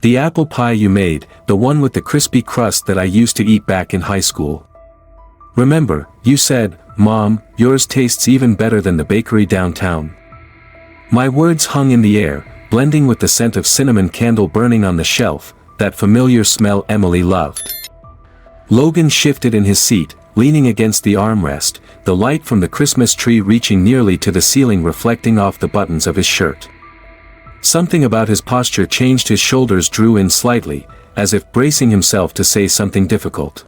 The apple pie you made, the one with the crispy crust that I used to eat back in high school. Remember, you said, "Mom, yours tastes even better than the bakery downtown." My words hung in the air, blending with the scent of cinnamon candle burning on the shelf, that familiar smell Emily loved. Logan shifted in his seat, leaning against the armrest, the light from the Christmas tree reaching nearly to the ceiling reflecting off the buttons of his shirt. Something about his posture changed. His shoulders drew in slightly, as if bracing himself to say something difficult.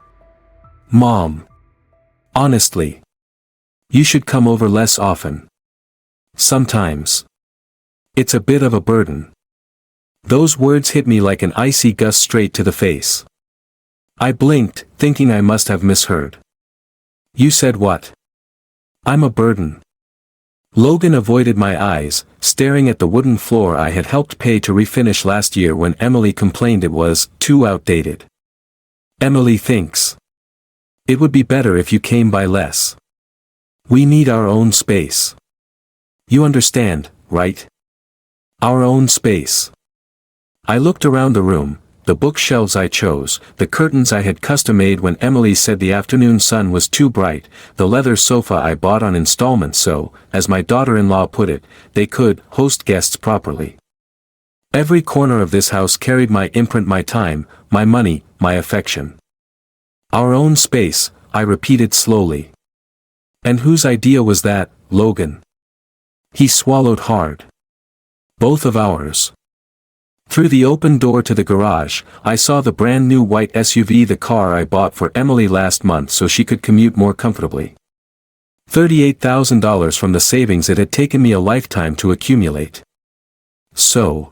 "Mom. Honestly. You should come over less often. Sometimes. It's a bit of a burden." Those words hit me like an icy gust straight to the face. I blinked, thinking I must have misheard. "You said what?" "I'm a burden." Logan avoided my eyes, staring at the wooden floor I had helped pay to refinish last year when Emily complained it was too outdated. "Emily thinks it would be better if you came by less. We need our own space. You understand, right? Our own space." I looked around the room, the bookshelves I chose, the curtains I had custom-made when Emily said the afternoon sun was too bright, the leather sofa I bought on installment so, as my daughter-in-law put it, they could host guests properly. Every corner of this house carried my imprint, my time, my money, my affection. Our own space, I repeated slowly. "And whose idea was that, Logan?" He swallowed hard. "Both of ours." Through the open door to the garage, I saw the brand new white SUV, the car I bought for Emily last month so she could commute more comfortably. $38,000 from the savings it had taken me a lifetime to accumulate. So,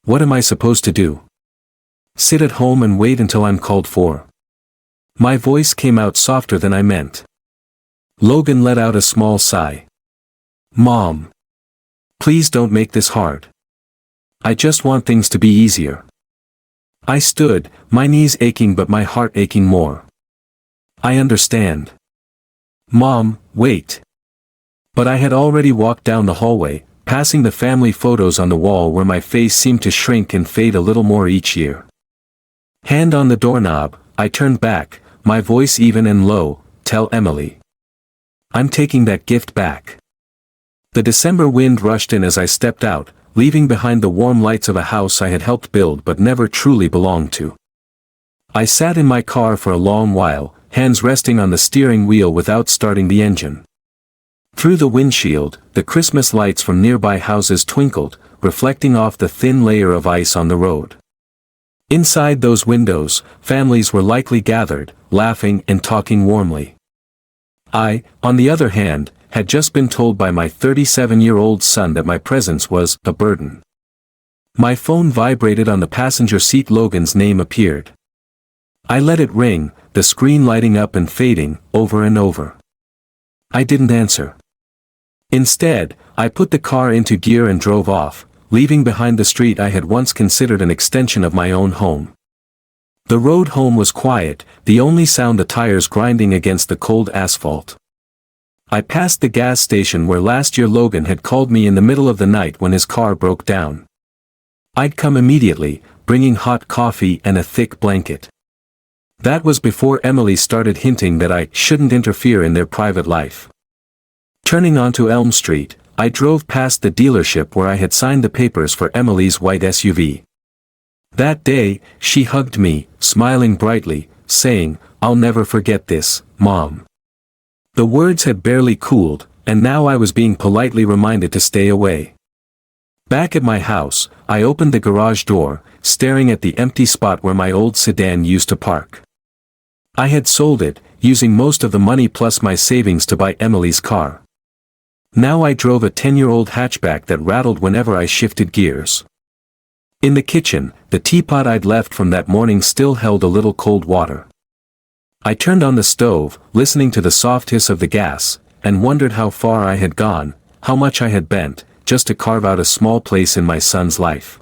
what am I supposed to do? Sit at home and wait until I'm called for? My voice came out softer than I meant. Logan let out a small sigh. "Mom. Please don't make this hard. I just want things to be easier." I stood, my knees aching but my heart aching more. "I understand. Mom, wait." But I had already walked down the hallway, passing the family photos on the wall where my face seemed to shrink and fade a little more each year. Hand on the doorknob, I turned back, my voice even and low, "Tell Emily. I'm taking that gift back." The December wind rushed in as I stepped out, leaving behind the warm lights of a house I had helped build but never truly belonged to. I sat in my car for a long while, hands resting on the steering wheel without starting the engine. Through the windshield, the Christmas lights from nearby houses twinkled, reflecting off the thin layer of ice on the road. Inside those windows, families were likely gathered, laughing and talking warmly. I, on the other hand, had just been told by my 37-year-old son that my presence was a burden. My phone vibrated on the passenger seat. Logan's name appeared. I let it ring, the screen lighting up and fading, over and over. I didn't answer. Instead, I put the car into gear and drove off, leaving behind the street I had once considered an extension of my own home. The road home was quiet, the only sound the tires grinding against the cold asphalt. I passed the gas station where last year Logan had called me in the middle of the night when his car broke down. I'd come immediately, bringing hot coffee and a thick blanket. That was before Emily started hinting that I shouldn't interfere in their private life. Turning onto Elm Street, I drove past the dealership where I had signed the papers for Emily's white SUV. That day, she hugged me, smiling brightly, saying, "I'll never forget this, Mom." The words had barely cooled, and now I was being politely reminded to stay away. Back at my house, I opened the garage door, staring at the empty spot where my old sedan used to park. I had sold it, using most of the money plus my savings to buy Emily's car. Now I drove a 10-year-old hatchback that rattled whenever I shifted gears. In the kitchen, the teapot I'd left from that morning still held a little cold water. I turned on the stove, listening to the soft hiss of the gas, and wondered how far I had gone, how much I had bent, just to carve out a small place in my son's life.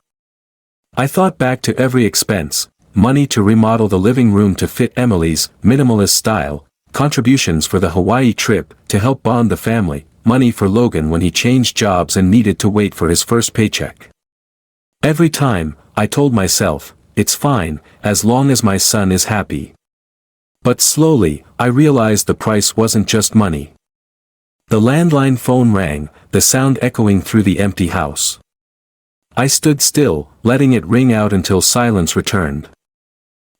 I thought back to every expense, money to remodel the living room to fit Emily's minimalist style, contributions for the Hawaii trip to help bond the family, money for Logan when he changed jobs and needed to wait for his first paycheck. Every time, I told myself, it's fine, as long as my son is happy. But slowly, I realized the price wasn't just money. The landline phone rang, the sound echoing through the empty house. I stood still, letting it ring out until silence returned.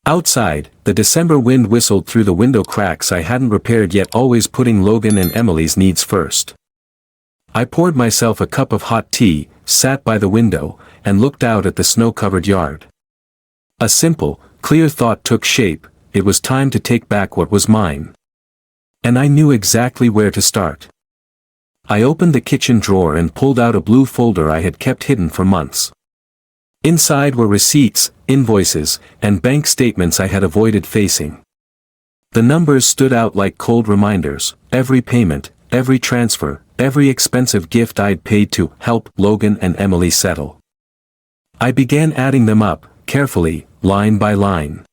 Outside, the December wind whistled through the window cracks I hadn't repaired yet, always putting Logan and Emily's needs first. I poured myself a cup of hot tea, sat by the window, and looked out at the snow-covered yard. A simple, clear thought took shape: it was time to take back what was mine. And I knew exactly where to start. I opened the kitchen drawer and pulled out a blue folder I had kept hidden for months. Inside were receipts, invoices, and bank statements I had avoided facing. The numbers stood out like cold reminders: every payment, every transfer, every expensive gift I'd paid to help Logan and Emily settle. I began adding them up, carefully, line by line.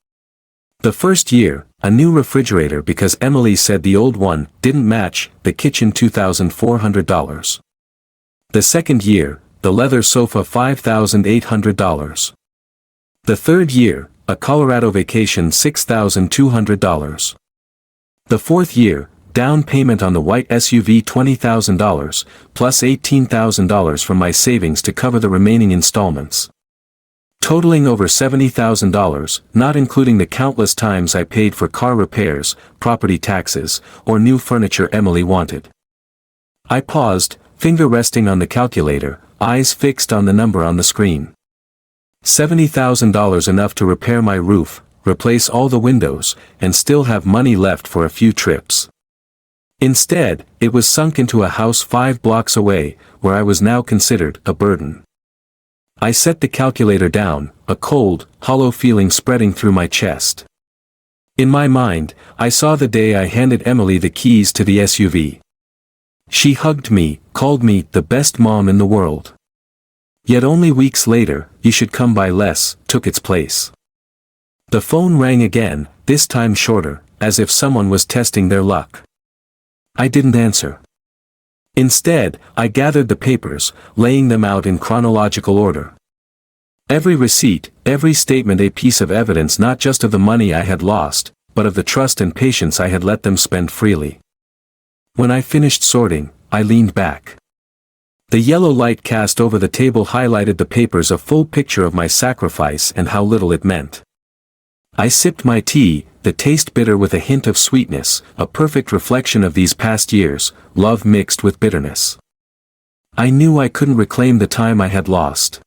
The first year, a new refrigerator because Emily said the old one didn't match the kitchen, $2,400. The second year, the leather sofa, $5,800. The third year, a Colorado vacation, $6,200. The fourth year, down payment on the white SUV, $20,000, plus $18,000 from my savings to cover the remaining installments. Totaling over $70,000, not including the countless times I paid for car repairs, property taxes, or new furniture Emily wanted. I paused, finger resting on the calculator, eyes fixed on the number on the screen. $70,000, enough to repair my roof, replace all the windows, and still have money left for a few trips. Instead, it was sunk into a house 5 blocks away, where I was now considered a burden. I set the calculator down, a cold, hollow feeling spreading through my chest. In my mind, I saw the day I handed Emily the keys to the SUV. She hugged me, called me the best mom in the world. Yet only weeks later, "You should come by less," took its place. The phone rang again, this time shorter, as if someone was testing their luck. I didn't answer. Instead, I gathered the papers, laying them out in chronological order. Every receipt, every statement, a piece of evidence not just of the money I had lost, but of the trust and patience I had let them spend freely. When I finished sorting, I leaned back. The yellow light cast over the table highlighted the papers, a full picture of my sacrifice and how little it meant. I sipped my tea, the taste bitter with a hint of sweetness, a perfect reflection of these past years, love mixed with bitterness. I knew I couldn't reclaim the time I had lost.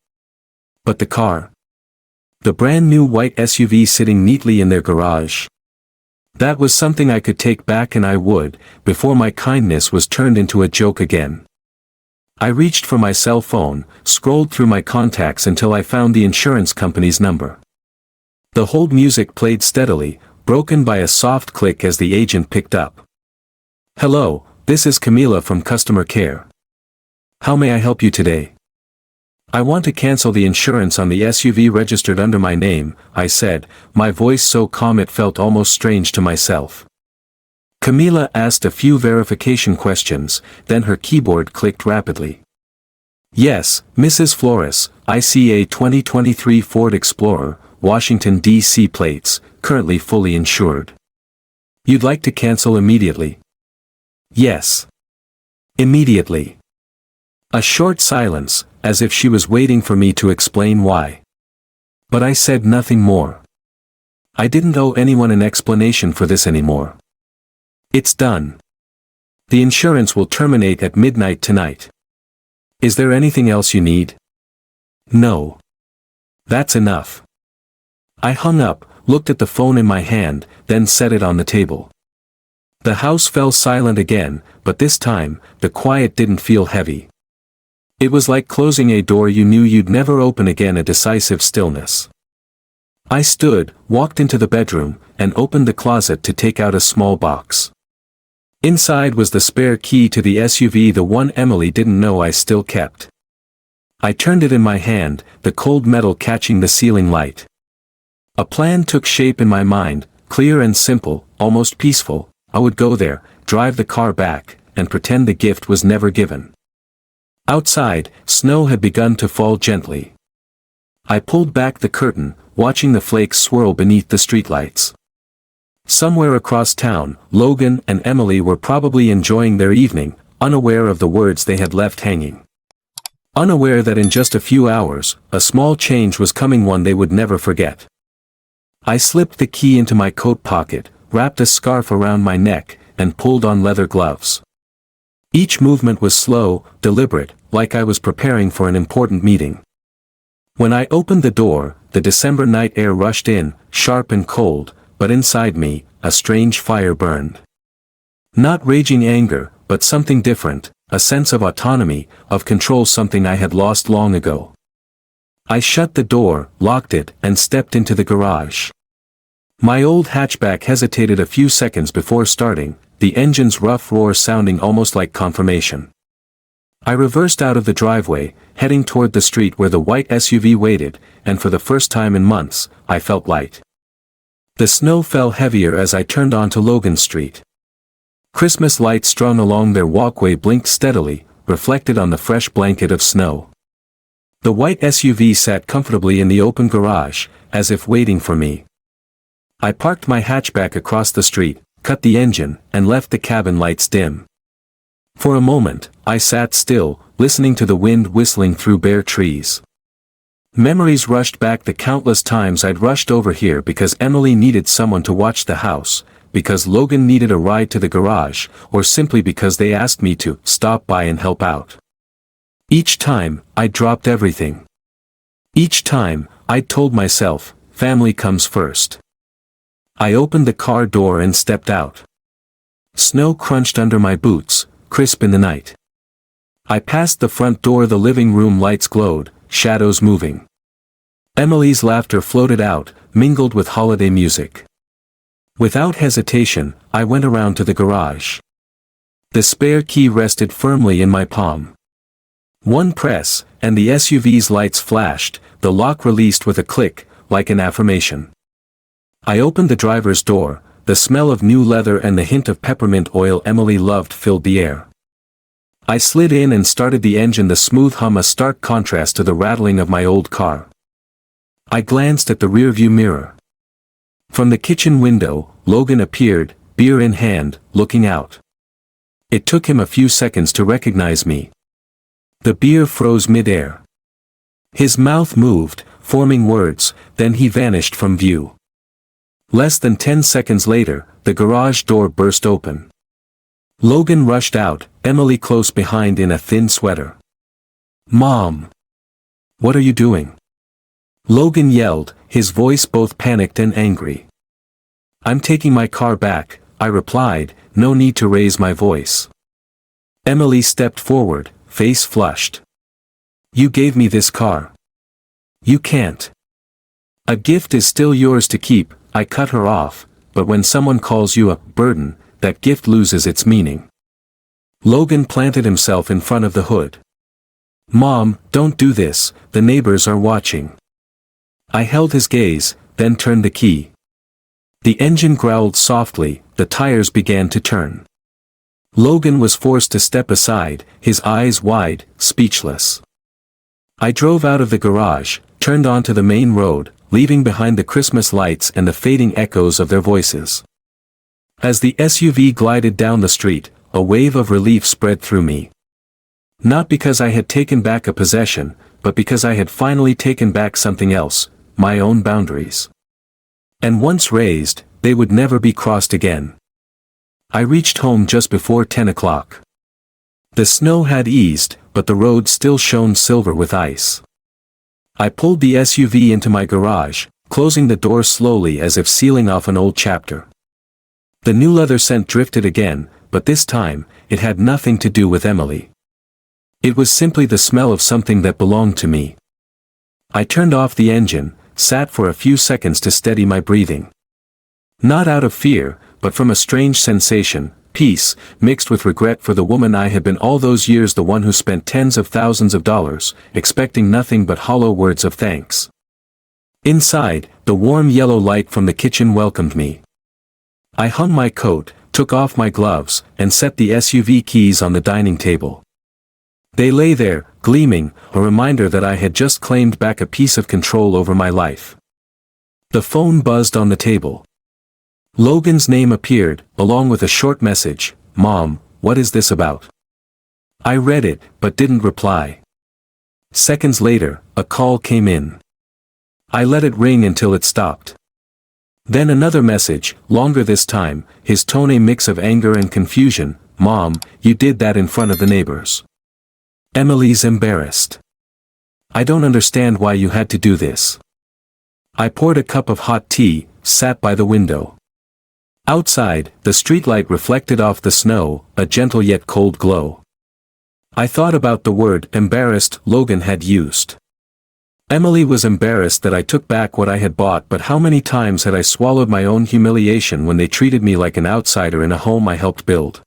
But the car? The brand new white SUV sitting neatly in their garage? That was something I could take back, and I would, before my kindness was turned into a joke again. I reached for my cell phone, scrolled through my contacts until I found the insurance company's number. The hold music played steadily, broken by a soft click as the agent picked up. "Hello, this is Camila from customer care. How may I help you today?" "I want to cancel the insurance on the SUV registered under my name," I said, my voice so calm it felt almost strange to myself. Camila asked a few verification questions, then her keyboard clicked rapidly. "Yes, Mrs. Flores, I see a 2023 Ford Explorer, Washington, D.C. plates, currently fully insured. You'd like to cancel immediately?" "Yes. Immediately." A short silence, as if she was waiting for me to explain why. But I said nothing more. I didn't owe anyone an explanation for this anymore. "It's done. The insurance will terminate at midnight tonight. Is there anything else you need?" "No. That's enough." I hung up, looked at the phone in my hand, then set it on the table. The house fell silent again, but this time, the quiet didn't feel heavy. It was like closing a door you knew you'd never open again, a decisive stillness. I stood, walked into the bedroom, and opened the closet to take out a small box. Inside was the spare key to the SUV, the one Emily didn't know I still kept. I turned it in my hand, the cold metal catching the ceiling light. A plan took shape in my mind, clear and simple, almost peaceful. I would go there, drive the car back, and pretend the gift was never given. Outside, snow had begun to fall gently. I pulled back the curtain, watching the flakes swirl beneath the streetlights. Somewhere across town, Logan and Emily were probably enjoying their evening, unaware of the words they had left hanging. Unaware that in just a few hours, a small change was coming, one they would never forget. I slipped the key into my coat pocket, wrapped a scarf around my neck, and pulled on leather gloves. Each movement was slow, deliberate, like I was preparing for an important meeting. When I opened the door, the December night air rushed in, sharp and cold, but inside me, a strange fire burned. Not raging anger, but something different, a sense of autonomy, of control, something I had lost long ago. I shut the door, locked it, and stepped into the garage. My old hatchback hesitated a few seconds before starting, the engine's rough roar sounding almost like confirmation. I reversed out of the driveway, heading toward the street where the white SUV waited, and for the first time in months, I felt light. The snow fell heavier as I turned onto Logan Street. Christmas lights strung along their walkway blinked steadily, reflected on the fresh blanket of snow. The white SUV sat comfortably in the open garage, as if waiting for me. I parked my hatchback across the street, cut the engine, and left the cabin lights dim. For a moment, I sat still, listening to the wind whistling through bare trees. Memories rushed back, the countless times I'd rushed over here because Emily needed someone to watch the house, because Logan needed a ride to the garage, or simply because they asked me to stop by and help out. Each time, I dropped everything. Each time, I told myself, family comes first. I opened the car door and stepped out. Snow crunched under my boots, crisp in the night. I passed the front door, the living room lights glowed, shadows moving. Emily's laughter floated out, mingled with holiday music. Without hesitation, I went around to the garage. The spare key rested firmly in my palm. One press, and the SUV's lights flashed, the lock released with a click, like an affirmation. I opened the driver's door, the smell of new leather and the hint of peppermint oil Emily loved filled the air. I slid in and started the engine, the smooth hum a stark contrast to the rattling of my old car. I glanced at the rearview mirror. From the kitchen window, Logan appeared, beer in hand, looking out. It took him a few seconds to recognize me. The beer froze mid-air. His mouth moved, forming words, then he vanished from view. Less than 10 seconds later, the garage door burst open. Logan rushed out, Emily close behind in a thin sweater. "Mom! What are you doing?" Logan yelled, his voice both panicked and angry. "I'm taking my car back," I replied, no need to raise my voice. Emily stepped forward, face flushed. "You gave me this car. You can't. A gift is still yours to keep," I cut her off, "but when someone calls you a burden, that gift loses its meaning." Logan planted himself in front of the hood. "Mom, don't do this, the neighbors are watching." I held his gaze, then turned the key. The engine growled softly, the tires began to turn. Logan was forced to step aside, his eyes wide, speechless. I drove out of the garage, turned onto the main road, leaving behind the Christmas lights and the fading echoes of their voices. As the SUV glided down the street, a wave of relief spread through me. Not because I had taken back a possession, but because I had finally taken back something else, my own boundaries. And once raised, they would never be crossed again. I reached home just before 10 o'clock. The snow had eased, but the road still shone silver with ice. I pulled the SUV into my garage, closing the door slowly as if sealing off an old chapter. The new leather scent drifted again, but this time, it had nothing to do with Emily. It was simply the smell of something that belonged to me. I turned off the engine, sat for a few seconds to steady my breathing. Not out of fear, but from a strange sensation, peace, mixed with regret for the woman I had been all those years, the one who spent tens of thousands of dollars, expecting nothing but hollow words of thanks. Inside, the warm yellow light from the kitchen welcomed me. I hung my coat, took off my gloves, and set the SUV keys on the dining table. They lay there, gleaming, a reminder that I had just claimed back a piece of control over my life. The phone buzzed on the table. Logan's name appeared, along with a short message, "Mom, what is this about?" I read it, but didn't reply. Seconds later, a call came in. I let it ring until it stopped. Then another message, longer this time, his tone a mix of anger and confusion. "Mom, you did that in front of the neighbors. Emily's embarrassed. I don't understand why you had to do this." I poured a cup of hot tea, sat by the window. Outside, the streetlight reflected off the snow, a gentle yet cold glow. I thought about the word embarrassed Logan had used. Emily was embarrassed that I took back what I had bought, but how many times had I swallowed my own humiliation when they treated me like an outsider in a home I helped build?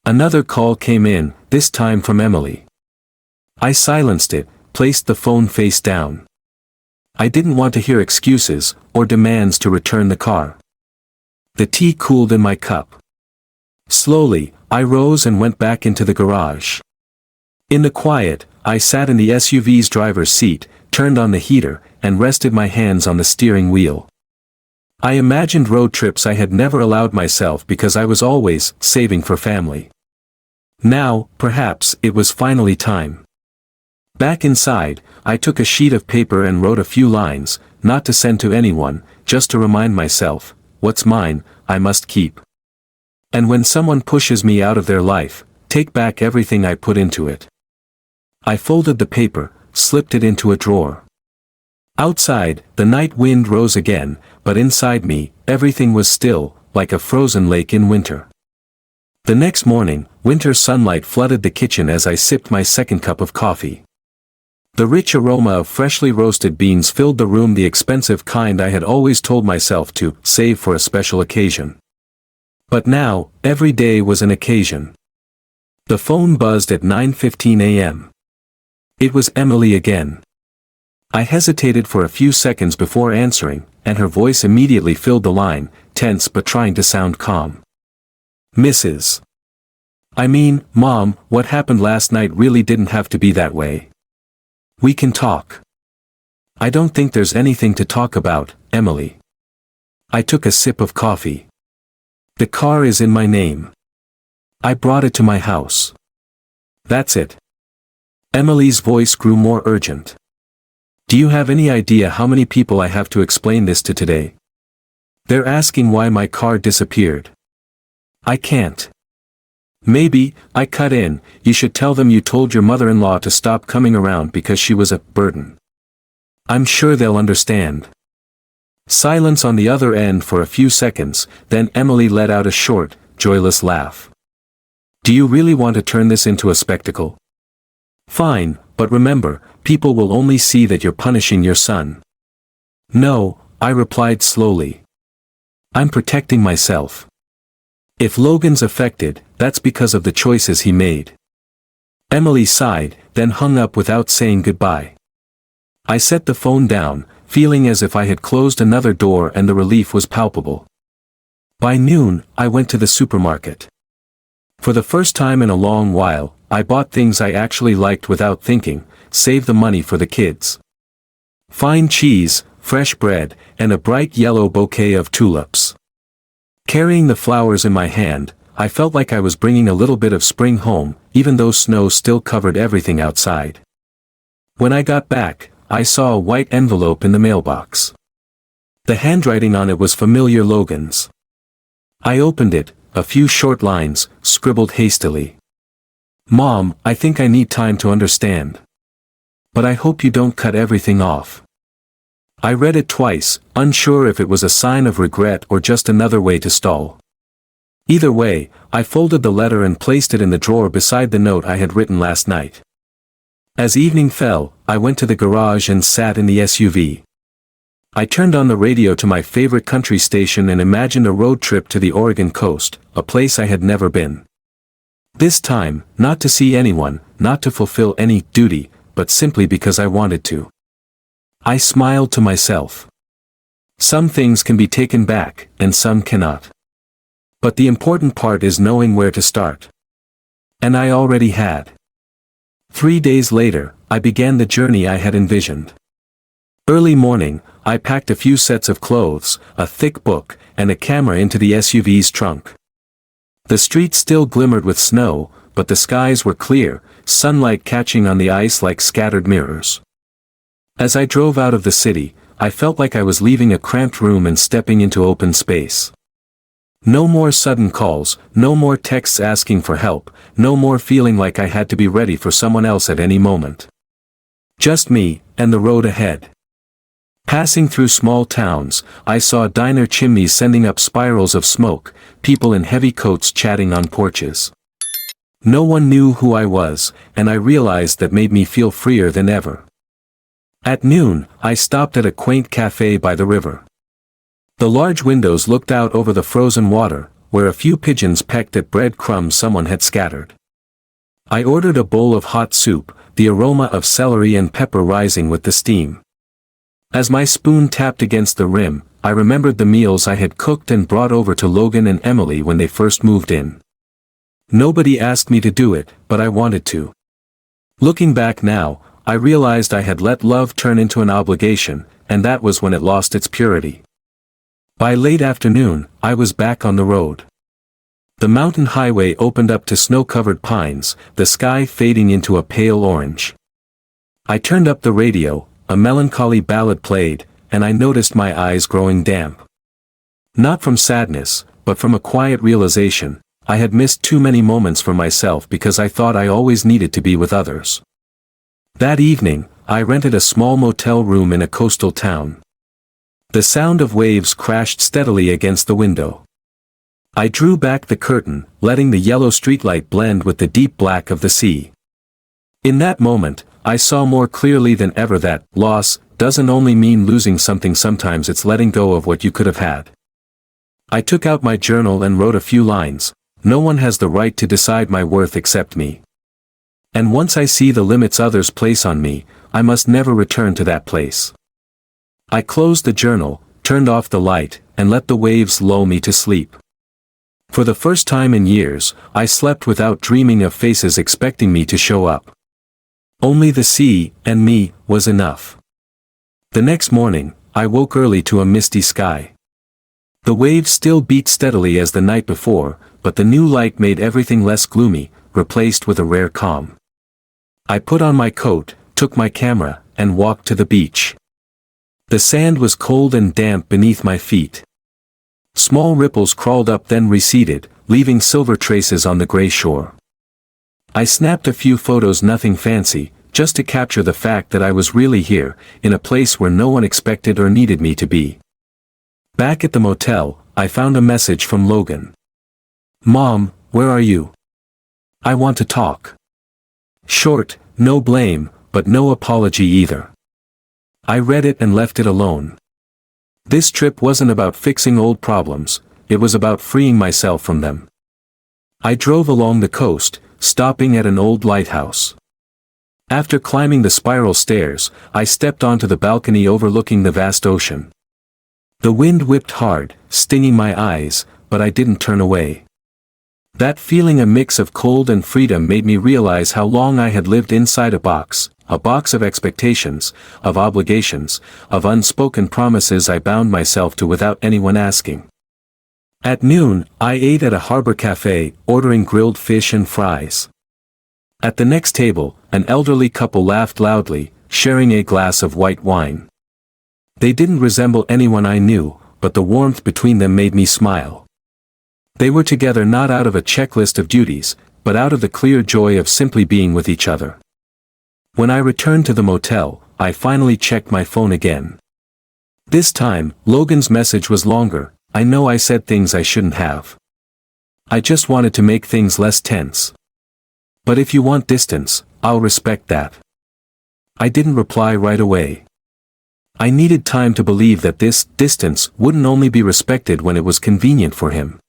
Another call came in, this time from Emily. I silenced it, placed the phone face down. I didn't want to hear excuses, or demands to return the car. The tea cooled in my cup. Slowly, I rose and went back into the garage. In the quiet, I sat in the SUV's driver's seat, turned on the heater, and rested my hands on the steering wheel. I imagined road trips I had never allowed myself because I was always saving for family. Now, perhaps, it was finally time. Back inside, I took a sheet of paper and wrote a few lines, not to send to anyone, just to remind myself, what's mine, I must keep. And when someone pushes me out of their life, take back everything I put into it. I folded the paper, slipped it into a drawer. Outside, the night wind rose again, but inside me, everything was still, like a frozen lake in winter. The next morning, winter sunlight flooded the kitchen as I sipped my second cup of coffee. The rich aroma of freshly roasted beans filled the room, the expensive kind I had always told myself to save for a special occasion. But now, every day was an occasion. The phone buzzed at 9:15 a.m. It was Emily again. I hesitated for a few seconds before answering, and her voice immediately filled the line, tense but trying to sound calm. "Mrs. Mom, what happened last night really didn't have to be that way. We can talk." "I don't think there's anything to talk about, Emily." I took a sip of coffee. "The car is in my name. I brought it to my house. That's it." Emily's voice grew more urgent. "Do you have any idea how many people I have to explain this to today? They're asking why my car disappeared. I can't. Maybe," I cut in, "you should tell them you told your mother-in-law to stop coming around because she was a burden. I'm sure they'll understand." Silence on the other end for a few seconds, then Emily let out a short, joyless laugh. "Do you really want to turn this into a spectacle? Fine, but remember, people will only see that you're punishing your son." "No," I replied slowly. "I'm protecting myself. If Logan's affected, that's because of the choices he made." Emily sighed, then hung up without saying goodbye. I set the phone down, feeling as if I had closed another door, and the relief was palpable. By noon, I went to the supermarket. For the first time in a long while, I bought things I actually liked without thinking, saved the money for the kids. Fine cheese, fresh bread, and a bright yellow bouquet of tulips. Carrying the flowers in my hand, I felt like I was bringing a little bit of spring home, even though snow still covered everything outside. When I got back, I saw a white envelope in the mailbox. The handwriting on it was familiar, Logan's. I opened it, a few short lines, scribbled hastily. "Mom, I think I need time to understand. But I hope you don't cut everything off." I read it twice, unsure if it was a sign of regret or just another way to stall. Either way, I folded the letter and placed it in the drawer beside the note I had written last night. As evening fell, I went to the garage and sat in the SUV. I turned on the radio to my favorite country station and imagined a road trip to the Oregon coast, a place I had never been. This time, not to see anyone, not to fulfill any duty, but simply because I wanted to. I smiled to myself. Some things can be taken back, and some cannot. But the important part is knowing where to start. And I already had. 3 days later, I began the journey I had envisioned. Early morning, I packed a few sets of clothes, a thick book, and a camera into the SUV's trunk. The streets still glimmered with snow, but the skies were clear, sunlight catching on the ice like scattered mirrors. As I drove out of the city, I felt like I was leaving a cramped room and stepping into open space. No more sudden calls, no more texts asking for help, no more feeling like I had to be ready for someone else at any moment. Just me, and the road ahead. Passing through small towns, I saw diner chimneys sending up spirals of smoke, people in heavy coats chatting on porches. No one knew who I was, and I realized that made me feel freer than ever. At noon, I stopped at a quaint cafe by the river. The large windows looked out over the frozen water, where a few pigeons pecked at bread crumbs someone had scattered. I ordered a bowl of hot soup, the aroma of celery and pepper rising with the steam. As my spoon tapped against the rim, I remembered the meals I had cooked and brought over to Logan and Emily when they first moved in. Nobody asked me to do it, but I wanted to. Looking back now, I realized I had let love turn into an obligation, and that was when it lost its purity. By late afternoon, I was back on the road. The mountain highway opened up to snow-covered pines, the sky fading into a pale orange. I turned up the radio, a melancholy ballad played, and I noticed my eyes growing damp. Not from sadness, but from a quiet realization, I had missed too many moments for myself because I thought I always needed to be with others. That evening, I rented a small motel room in a coastal town. The sound of waves crashed steadily against the window. I drew back the curtain, letting the yellow streetlight blend with the deep black of the sea. In that moment, I saw more clearly than ever that loss doesn't only mean losing something, sometimes it's letting go of what you could have had. I took out my journal and wrote a few lines. No one has the right to decide my worth except me. And once I see the limits others place on me, I must never return to that place. I closed the journal, turned off the light, and let the waves lull me to sleep. For the first time in years, I slept without dreaming of faces expecting me to show up. Only the sea, and me, was enough. The next morning, I woke early to a misty sky. The waves still beat steadily as the night before, but the new light made everything less gloomy, replaced with a rare calm. I put on my coat, took my camera, and walked to the beach. The sand was cold and damp beneath my feet. Small ripples crawled up then receded, leaving silver traces on the gray shore. I snapped a few photos, nothing fancy, just to capture the fact that I was really here, in a place where no one expected or needed me to be. Back at the motel, I found a message from Logan. "Mom, where are you? I want to talk." Short, no blame, but no apology either. I read it and left it alone. This trip wasn't about fixing old problems, it was about freeing myself from them. I drove along the coast, stopping at an old lighthouse. After climbing the spiral stairs, I stepped onto the balcony overlooking the vast ocean. The wind whipped hard, stinging my eyes, but I didn't turn away. That feeling, a mix of cold and freedom, made me realize how long I had lived inside a box of expectations, of obligations, of unspoken promises I bound myself to without anyone asking. At noon, I ate at a harbor cafe, ordering grilled fish and fries. At the next table, an elderly couple laughed loudly, sharing a glass of white wine. They didn't resemble anyone I knew, but the warmth between them made me smile. They were together not out of a checklist of duties, but out of the clear joy of simply being with each other. When I returned to the motel, I finally checked my phone again. This time, Logan's message was longer. "I know I said things I shouldn't have. I just wanted to make things less tense. But if you want distance, I'll respect that." I didn't reply right away. I needed time to believe that this distance wouldn't only be respected when it was convenient for him.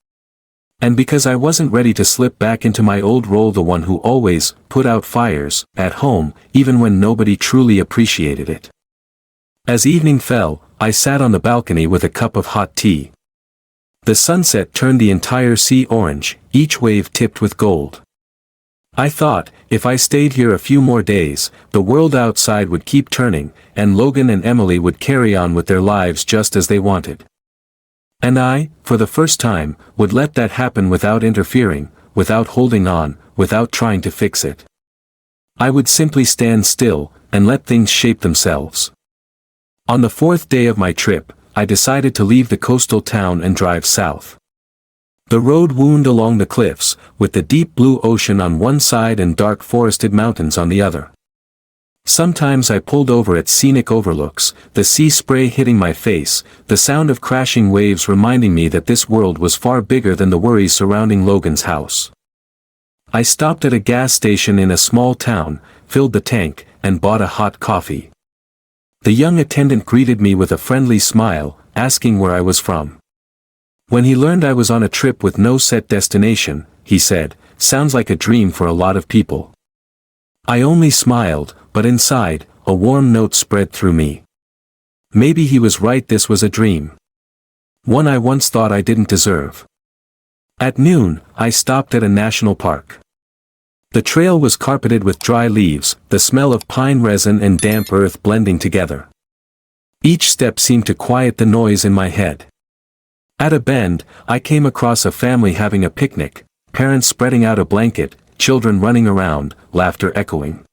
And because I wasn't ready to slip back into my old role, the one who always put out fires at home, even when nobody truly appreciated it. As evening fell, I sat on the balcony with a cup of hot tea. The sunset turned the entire sea orange, each wave tipped with gold. I thought, if I stayed here a few more days, the world outside would keep turning, and Logan and Emily would carry on with their lives just as they wanted. And I, for the first time, would let that happen without interfering, without holding on, without trying to fix it. I would simply stand still, and let things shape themselves. On the fourth day of my trip, I decided to leave the coastal town and drive south. The road wound along the cliffs, with the deep blue ocean on one side and dark forested mountains on the other. Sometimes I pulled over at scenic overlooks, the sea spray hitting my face, the sound of crashing waves reminding me that this world was far bigger than the worries surrounding Logan's house. I stopped at a gas station in a small town, filled the tank, and bought a hot coffee. The young attendant greeted me with a friendly smile, asking where I was from. When he learned I was on a trip with no set destination, he said, "Sounds like a dream for a lot of people." I only smiled, but inside, a warm note spread through me. Maybe he was right, this was a dream. One I once thought I didn't deserve. At noon, I stopped at a national park. The trail was carpeted with dry leaves, the smell of pine resin and damp earth blending together. Each step seemed to quiet the noise in my head. At a bend, I came across a family having a picnic, parents spreading out a blanket, children running around, laughter echoing.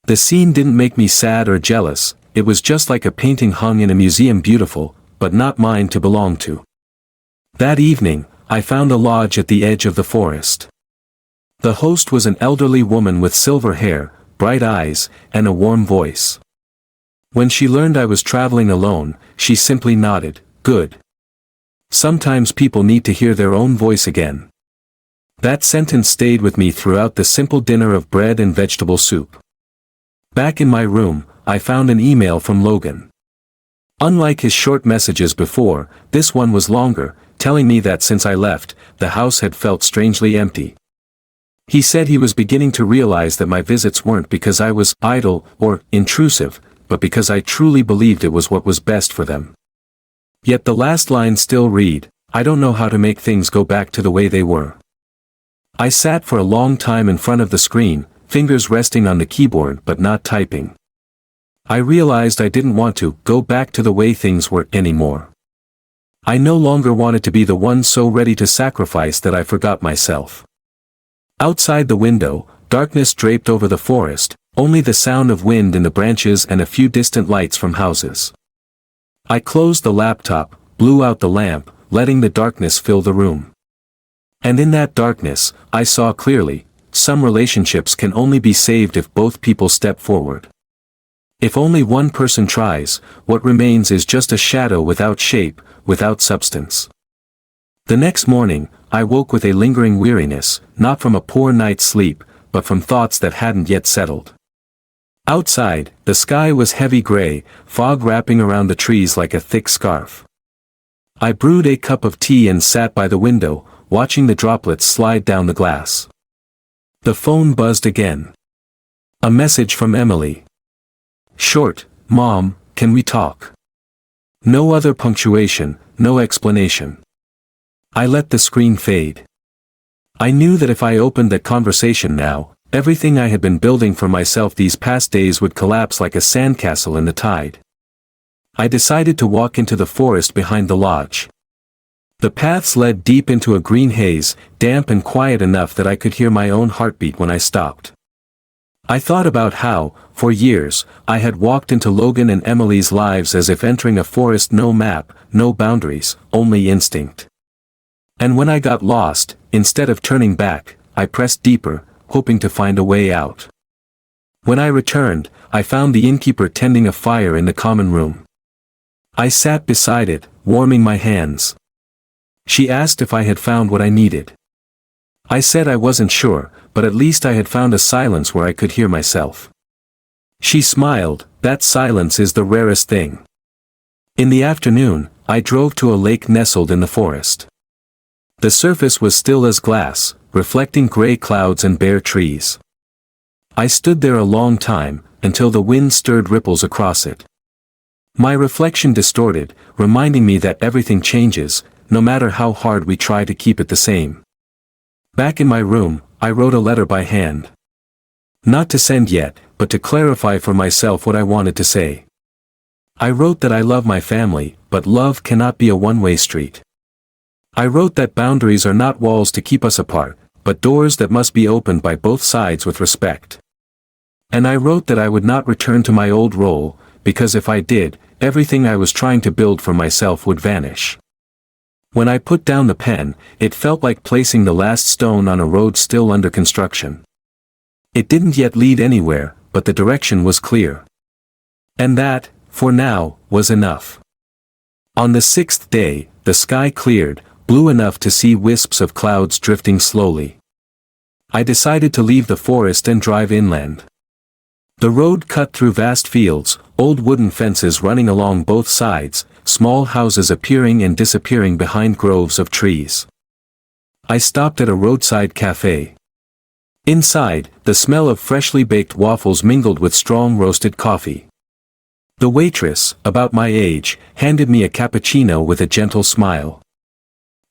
The scene didn't make me sad or jealous, it was just like a painting hung in a museum, beautiful, but not mine to belong to. That evening, I found a lodge at the edge of the forest. The host was an elderly woman with silver hair, bright eyes, and a warm voice. When she learned I was traveling alone, she simply nodded, "Good. Sometimes people need to hear their own voice again." That sentence stayed with me throughout the simple dinner of bread and vegetable soup. Back in my room, I found an email from Logan. Unlike his short messages before, this one was longer, telling me that since I left, the house had felt strangely empty. He said he was beginning to realize that my visits weren't because I was idle or intrusive, but because I truly believed it was what was best for them. Yet the last line still read, "I don't know how to make things go back to the way they were." I sat for a long time in front of the screen, fingers resting on the keyboard but not typing. I realized I didn't want to go back to the way things were anymore. I no longer wanted to be the one so ready to sacrifice that I forgot myself. Outside the window, darkness draped over the forest, only the sound of wind in the branches and a few distant lights from houses. I closed the laptop, blew out the lamp, letting the darkness fill the room. And in that darkness, I saw clearly, some relationships can only be saved if both people step forward. If only one person tries, what remains is just a shadow without shape, without substance. The next morning, I woke with a lingering weariness, not from a poor night's sleep, but from thoughts that hadn't yet settled. Outside, the sky was heavy gray, fog wrapping around the trees like a thick scarf. I brewed a cup of tea and sat by the window, watching the droplets slide down the glass. The phone buzzed again. A message from Emily. Short, "Mom, can we talk?" No other punctuation, no explanation. I let the screen fade. I knew that if I opened that conversation now, everything I had been building for myself these past days would collapse like a sandcastle in the tide. I decided to walk into the forest behind the lodge. The paths led deep into a green haze, damp and quiet enough that I could hear my own heartbeat when I stopped. I thought about how, for years, I had walked into Logan and Emily's lives as if entering a forest, no map, no boundaries, only instinct. And when I got lost, instead of turning back, I pressed deeper, hoping to find a way out. When I returned, I found the innkeeper tending a fire in the common room. I sat beside it, warming my hands. She asked if I had found what I needed. I said I wasn't sure, but at least I had found a silence where I could hear myself. She smiled, "That silence is the rarest thing." In the afternoon, I drove to a lake nestled in the forest. The surface was still as glass, reflecting gray clouds and bare trees. I stood there a long time, until the wind stirred ripples across it. My reflection distorted, reminding me that everything changes, no matter how hard we try to keep it the same. Back in my room, I wrote a letter by hand. Not to send yet, but to clarify for myself what I wanted to say. I wrote that I love my family, but love cannot be a one-way street. I wrote that boundaries are not walls to keep us apart, but doors that must be opened by both sides with respect. And I wrote that I would not return to my old role, because if I did, everything I was trying to build for myself would vanish. When I put down the pen, it felt like placing the last stone on a road still under construction. It didn't yet lead anywhere, but the direction was clear. And that, for now, was enough. On the 6th day, the sky cleared, blue enough to see wisps of clouds drifting slowly. I decided to leave the forest and drive inland. The road cut through vast fields, old wooden fences running along both sides, small houses appearing and disappearing behind groves of trees. I stopped at a roadside cafe. Inside, the smell of freshly baked waffles mingled with strong roasted coffee. The waitress, about my age, handed me a cappuccino with a gentle smile.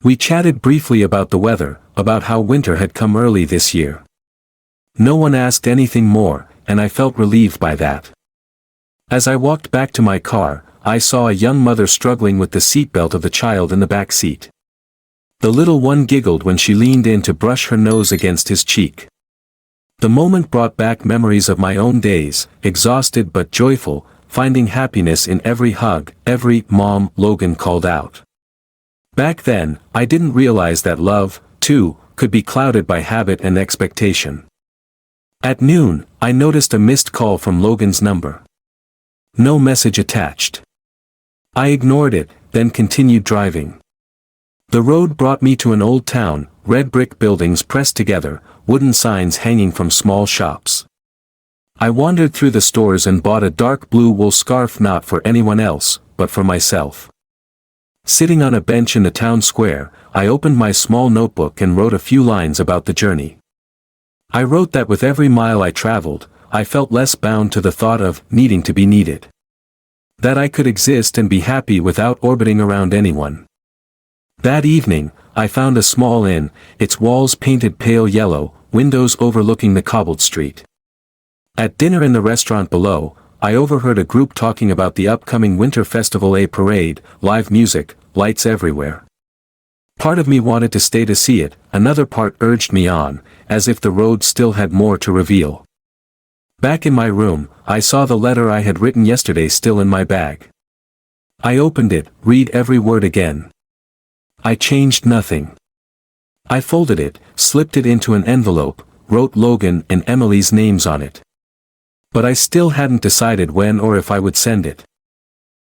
We chatted briefly about the weather, about how winter had come early this year. No one asked anything more, and I felt relieved by that. As I walked back to my car, I saw a young mother struggling with the seatbelt of the child in the back seat. The little one giggled when she leaned in to brush her nose against his cheek. The moment brought back memories of my own days, exhausted but joyful, finding happiness in every hug, every "Mom," Logan called out. Back then, I didn't realize that love, too, could be clouded by habit and expectation. At noon, I noticed a missed call from Logan's number. No message attached. I ignored it, then continued driving. The road brought me to an old town, red brick buildings pressed together, wooden signs hanging from small shops. I wandered through the stores and bought a dark blue wool scarf not for anyone else, but for myself. Sitting on a bench in the town square, I opened my small notebook and wrote a few lines about the journey. I wrote that with every mile I traveled, I felt less bound to the thought of needing to be needed. That I could exist and be happy without orbiting around anyone. That evening, I found a small inn, its walls painted pale yellow, windows overlooking the cobbled street. At dinner in the restaurant below, I overheard a group talking about the upcoming winter festival, a parade, live music, lights everywhere. Part of me wanted to stay to see it, another part urged me on, as if the road still had more to reveal. Back in my room, I saw the letter I had written yesterday still in my bag. I opened it, read every word again. I changed nothing. I folded it, slipped it into an envelope, wrote Logan and Emily's names on it. But I still hadn't decided when or if I would send it.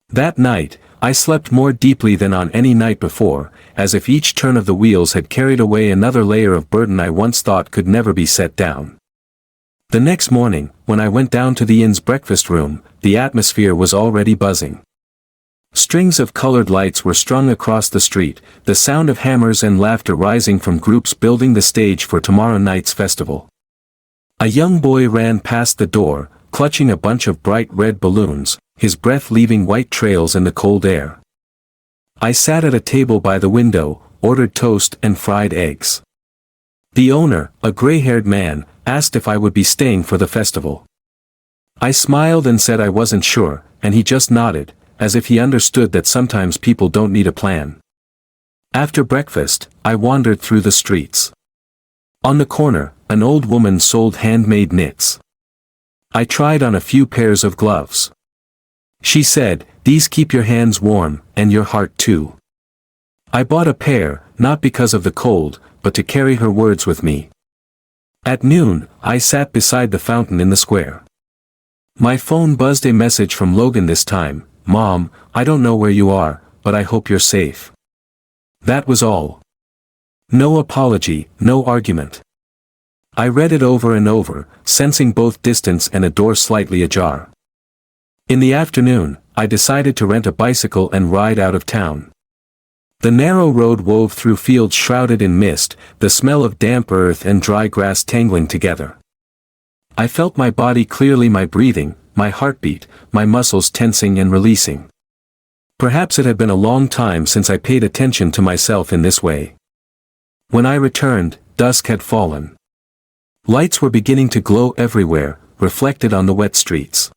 That night, I slept more deeply than on any night before, as if each turn of the wheels had carried away another layer of burden I once thought could never be set down. The next morning, when I went down to the inn's breakfast room, the atmosphere was already buzzing. Strings of colored lights were strung across the street, the sound of hammers and laughter rising from groups building the stage for tomorrow night's festival. A young boy ran past the door, clutching a bunch of bright red balloons, his breath leaving white trails in the cold air. I sat at a table by the window, ordered toast and fried eggs. The owner, a gray-haired man, asked if I would be staying for the festival. I smiled and said I wasn't sure, and he just nodded, as if he understood that sometimes people don't need a plan. After breakfast, I wandered through the streets. On the corner, an old woman sold handmade knits. I tried on a few pairs of gloves. She said, "These keep your hands warm, and your heart too." I bought a pair, not because of the cold, but to carry her words with me. At noon, I sat beside the fountain in the square. My phone buzzed a message from Logan this time, "Mom, I don't know where you are, but I hope you're safe." That was all. No apology, no argument. I read it over and over, sensing both distance and a door slightly ajar. In the afternoon, I decided to rent a bicycle and ride out of town. The narrow road wove through fields shrouded in mist, the smell of damp earth and dry grass tangling together. I felt my body clearly, my breathing, my heartbeat, my muscles tensing and releasing. Perhaps it had been a long time since I paid attention to myself in this way. When I returned, dusk had fallen. Lights were beginning to glow everywhere, reflected on the wet streets.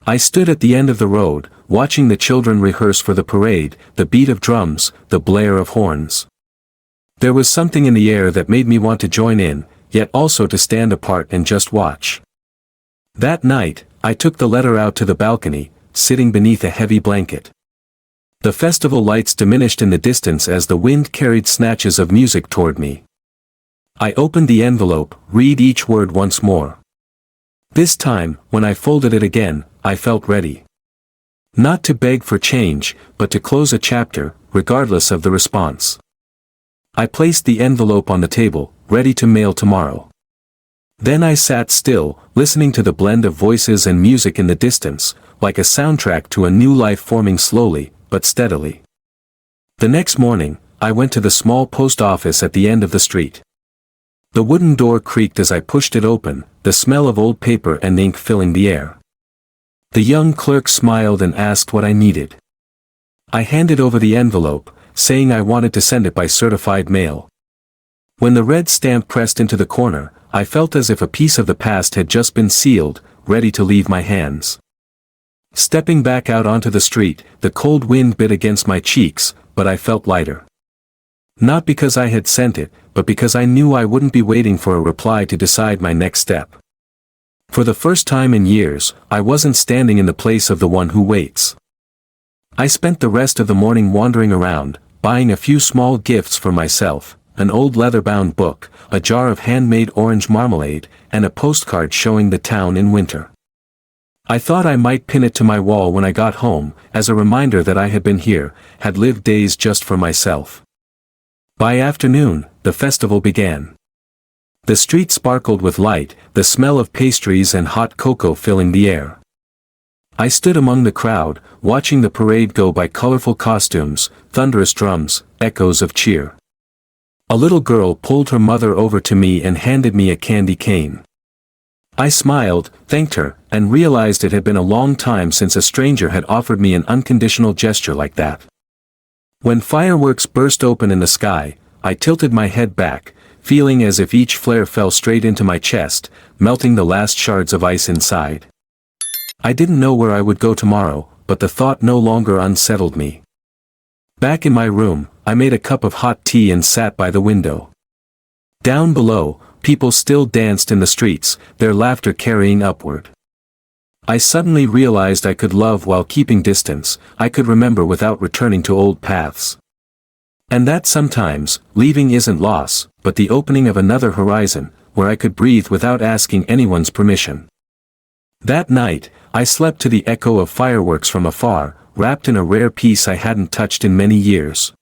I stood at the end of the road, watching the children rehearse for the parade, the beat of drums, the blare of horns. There was something in the air that made me want to join in, yet also to stand apart and just watch. That night, I took the letter out to the balcony, sitting beneath a heavy blanket. The festival lights diminished in the distance as the wind carried snatches of music toward me. I opened the envelope, read each word once more. This time, when I folded it again, I felt ready. Not to beg for change, but to close a chapter, regardless of the response. I placed the envelope on the table, ready to mail tomorrow. Then I sat still, listening to the blend of voices and music in the distance, like a soundtrack to a new life forming slowly, but steadily. The next morning, I went to the small post office at the end of the street. The wooden door creaked as I pushed it open, the smell of old paper and ink filling the air. The young clerk smiled and asked what I needed. I handed over the envelope, saying I wanted to send it by certified mail. When the red stamp pressed into the corner, I felt as if a piece of the past had just been sealed, ready to leave my hands. Stepping back out onto the street, the cold wind bit against my cheeks, but I felt lighter. Not because I had sent it, but because I knew I wouldn't be waiting for a reply to decide my next step. For the first time in years, I wasn't standing in the place of the one who waits. I spent the rest of the morning wandering around, buying a few small gifts for myself, an old leather-bound book, a jar of handmade orange marmalade, and a postcard showing the town in winter. I thought I might pin it to my wall when I got home, as a reminder that I had been here, had lived days just for myself. By afternoon, the festival began. The street sparkled with light, the smell of pastries and hot cocoa filling the air. I stood among the crowd, watching the parade go by, colorful costumes, thunderous drums, echoes of cheer. A little girl pulled her mother over to me and handed me a candy cane. I smiled, thanked her, and realized it had been a long time since a stranger had offered me an unconditional gesture like that. When fireworks burst open in the sky, I tilted my head back, feeling as if each flare fell straight into my chest, melting the last shards of ice inside. I didn't know where I would go tomorrow, but the thought no longer unsettled me. Back in my room, I made a cup of hot tea and sat by the window. Down below, people still danced in the streets, their laughter carrying upward. I suddenly realized I could love while keeping distance, I could remember without returning to old paths. And that sometimes, leaving isn't loss, but the opening of another horizon, where I could breathe without asking anyone's permission. That night, I slept to the echo of fireworks from afar, wrapped in a rare peace I hadn't touched in many years.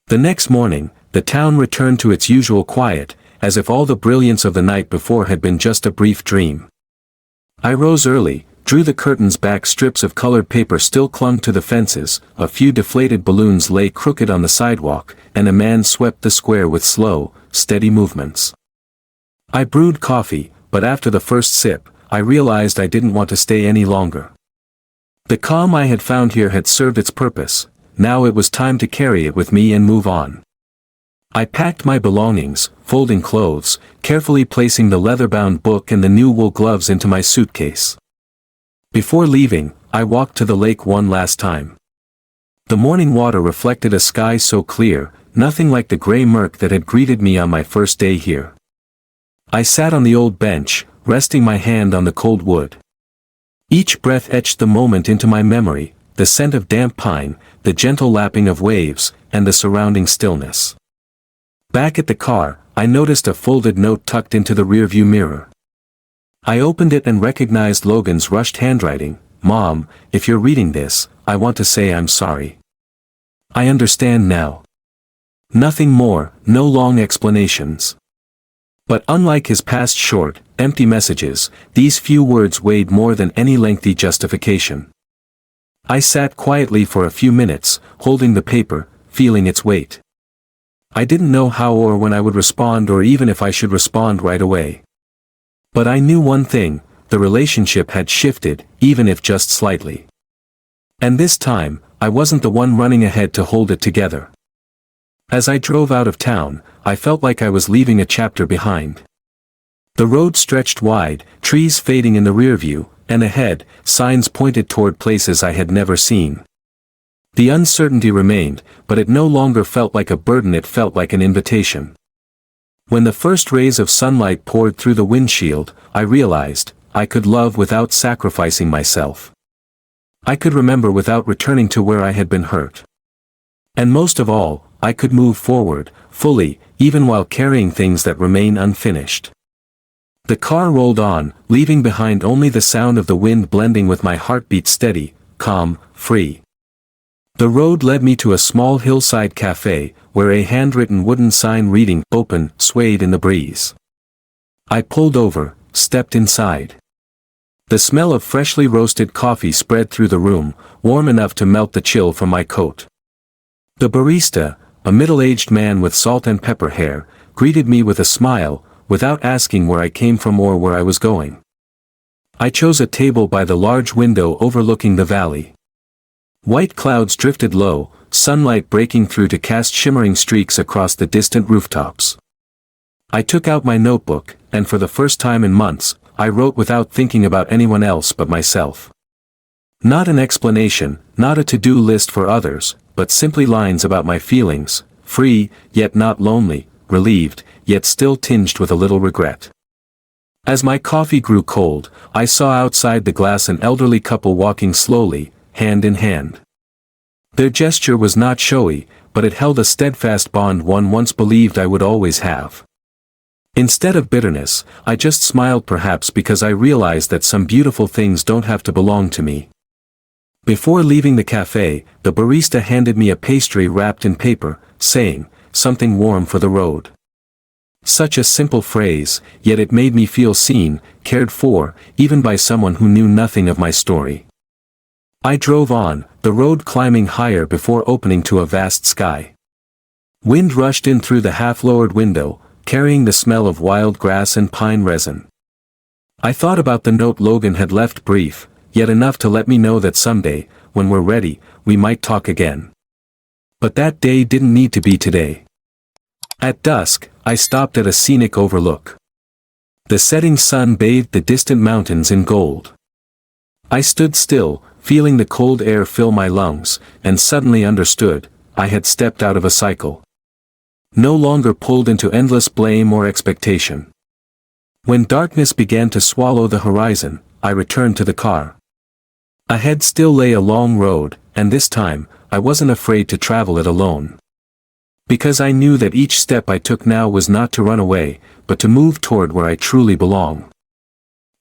The next morning, the town returned to its usual quiet, as if all the brilliance of the night before had been just a brief dream. I rose early, drew the curtains back, strips of colored paper still clung to the fences, a few deflated balloons lay crooked on the sidewalk, and a man swept the square with slow, steady movements. I brewed coffee, but after the first sip, I realized I didn't want to stay any longer. The calm I had found here had served its purpose, now it was time to carry it with me and move on. I packed my belongings, folding clothes, carefully placing the leather-bound book and the new wool gloves into my suitcase. Before leaving, I walked to the lake one last time. The morning water reflected a sky so clear, nothing like the gray murk that had greeted me on my first day here. I sat on the old bench, resting my hand on the cold wood. Each breath etched the moment into my memory, the scent of damp pine, the gentle lapping of waves, and the surrounding stillness. Back at the car, I noticed a folded note tucked into the rearview mirror. I opened it and recognized Logan's rushed handwriting. "Mom, if you're reading this, I want to say I'm sorry. I understand now." Nothing more, no long explanations. But unlike his past short, empty messages, these few words weighed more than any lengthy justification. I sat quietly for a few minutes, holding the paper, feeling its weight. I didn't know how or when I would respond, or even if I should respond right away. But I knew one thing, the relationship had shifted, even if just slightly. And this time, I wasn't the one running ahead to hold it together. As I drove out of town, I felt like I was leaving a chapter behind. The road stretched wide, trees fading in the rear view, and ahead, signs pointed toward places I had never seen. The uncertainty remained, but it no longer felt like a burden, it felt like an invitation. When the first rays of sunlight poured through the windshield, I realized, I could love without sacrificing myself. I could remember without returning to where I had been hurt. And most of all, I could move forward, fully, even while carrying things that remain unfinished. The car rolled on, leaving behind only the sound of the wind blending with my heartbeat, steady, calm, free. The road led me to a small hillside cafe, where a handwritten wooden sign reading "Open" swayed in the breeze. I pulled over, stepped inside. The smell of freshly roasted coffee spread through the room, warm enough to melt the chill from my coat. The barista, a middle-aged man with salt and pepper hair, greeted me with a smile, without asking where I came from or where I was going. I chose a table by the large window overlooking the valley. White clouds drifted low, sunlight breaking through to cast shimmering streaks across the distant rooftops. I took out my notebook, and for the first time in months, I wrote without thinking about anyone else but myself. Not an explanation, not a to-do list for others, but simply lines about my feelings, free, yet not lonely, relieved, yet still tinged with a little regret. As my coffee grew cold, I saw outside the glass an elderly couple walking slowly, hand in hand. Their gesture was not showy, but it held a steadfast bond one once believed I would always have. Instead of bitterness, I just smiled, perhaps because I realized that some beautiful things don't have to belong to me. Before leaving the cafe, the barista handed me a pastry wrapped in paper, saying, "Something warm for the road." Such a simple phrase, yet it made me feel seen, cared for, even by someone who knew nothing of my story. I drove on, the road climbing higher before opening to a vast sky. Wind rushed in through the half-lowered window, carrying the smell of wild grass and pine resin. I thought about the note Logan had left, brief, yet enough to let me know that someday, when we're ready, we might talk again. But that day didn't need to be today. At dusk, I stopped at a scenic overlook. The setting sun bathed the distant mountains in gold. I stood still, feeling the cold air fill my lungs, and suddenly understood, I had stepped out of a cycle. No longer pulled into endless blame or expectation. When darkness began to swallow the horizon, I returned to the car. Ahead still lay a long road, and this time, I wasn't afraid to travel it alone. Because I knew that each step I took now was not to run away, but to move toward where I truly belong.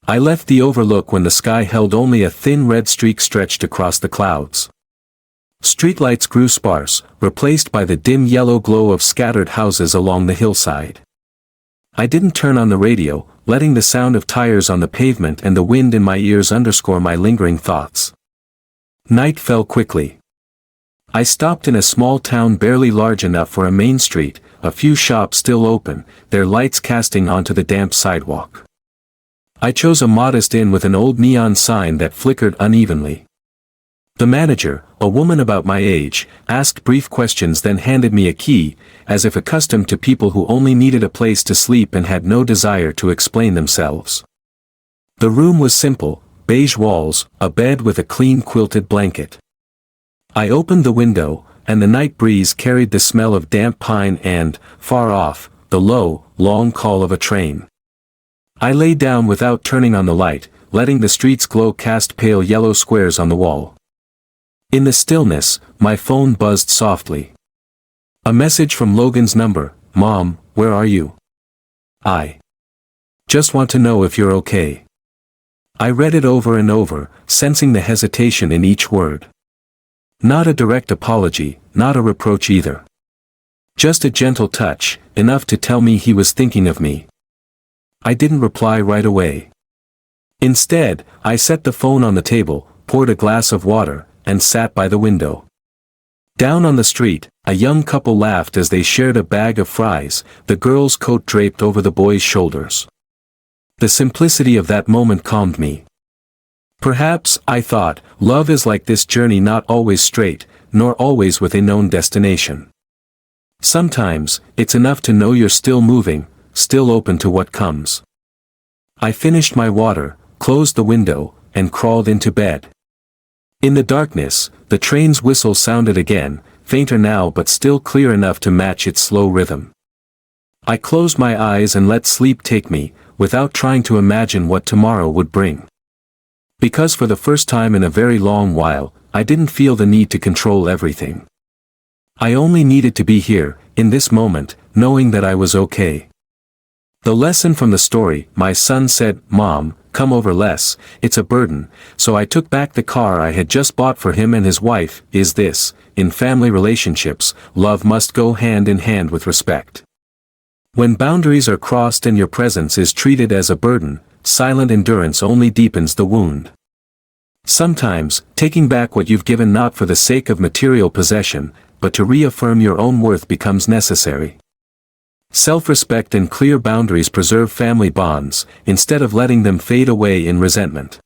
I left the overlook when the sky held only a thin red streak stretched across the clouds. Streetlights grew sparse, replaced by the dim yellow glow of scattered houses along the hillside. I didn't turn on the radio, letting the sound of tires on the pavement and the wind in my ears underscore my lingering thoughts. Night fell quickly. I stopped in a small town barely large enough for a main street, a few shops still open, their lights casting onto the damp sidewalk. I chose a modest inn with an old neon sign that flickered unevenly. The manager, a woman about my age, asked brief questions, then handed me a key, as if accustomed to people who only needed a place to sleep and had no desire to explain themselves. The room was simple, beige walls, a bed with a clean quilted blanket. I opened the window, and the night breeze carried the smell of damp pine and, far off, the low, long call of a train. I lay down without turning on the light, letting the street's glow cast pale yellow squares on the wall. In the stillness, my phone buzzed softly. A message from Logan's number: "Mom, where are you? I just want to know if you're okay." I read it over and over, sensing the hesitation in each word. Not a direct apology, not a reproach either. Just a gentle touch, enough to tell me he was thinking of me. I didn't reply right away. Instead, I set the phone on the table, poured a glass of water, and sat by the window. Down on the street, a young couple laughed as they shared a bag of fries, the girl's coat draped over the boy's shoulders. The simplicity of that moment calmed me. Perhaps, I thought, love is like this journey, not always straight, nor always with a known destination. Sometimes, it's enough to know you're still moving, still open to what comes. I finished my water, closed the window, and crawled into bed. In the darkness, the train's whistle sounded again, fainter now but still clear enough to match its slow rhythm. I closed my eyes and let sleep take me, without trying to imagine what tomorrow would bring. Because for the first time in a very long while, I didn't feel the need to control everything. I only needed to be here, in this moment, knowing that I was okay. The lesson from the story, my son said, "Mom, come over less, it's a burden," so I took back the car I had just bought for him and his wife, is this: in family relationships, love must go hand in hand with respect. When boundaries are crossed and your presence is treated as a burden, silent endurance only deepens the wound. Sometimes, taking back what you've given not for the sake of material possession, but to reaffirm your own worth becomes necessary. Self-respect and clear boundaries preserve family bonds, instead of letting them fade away in resentment.